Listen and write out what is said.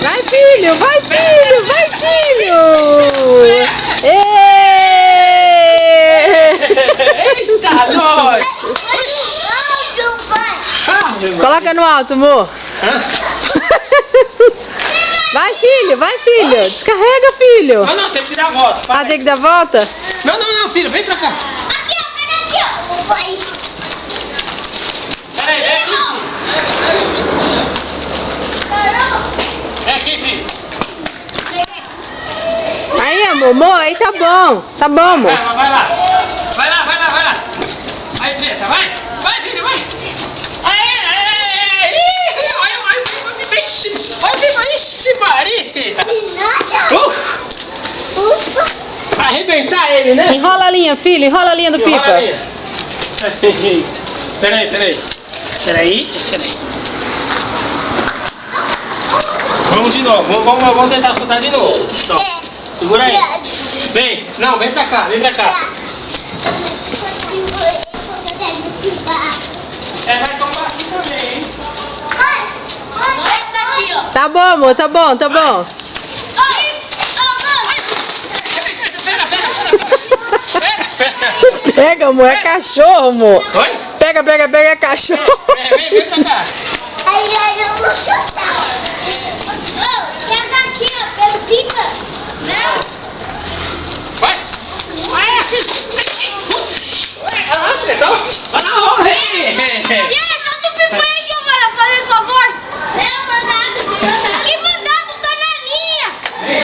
Vai, filho, vai, filho, vai, filho! Eita, nós! Coloca no alto, amor. Vai, filho, vai, filho. Descarrega, filho. Não, tem que dar a volta. Ah, tem que dar a volta? Não, filho, vem pra cá. Aqui, ó, aqui, ó. Peraí, vem aqui, filho. Vem aqui, filho. Aí, amor, aí tá bom. Tá bom, amor. Vai lá. Vai lá. Vai, Preta, vai. Vai, filho, vai. Ixi, Maria! Vai arrebentar ele, né? Enrola a linha, filho, enrola a linha do pipa. Peraí. Vamos de novo, vamos tentar soltar de novo. Segura aí. Vem pra cá. Vai tomar aqui também, hein? Tá bom, amor, tá bom. Pega, amor, é cachorro, amor. Oi? Pega, é cachorro. Vem pra cá. Aí eu vou chutar. Pega aqui, ó, pelo pipa. Não.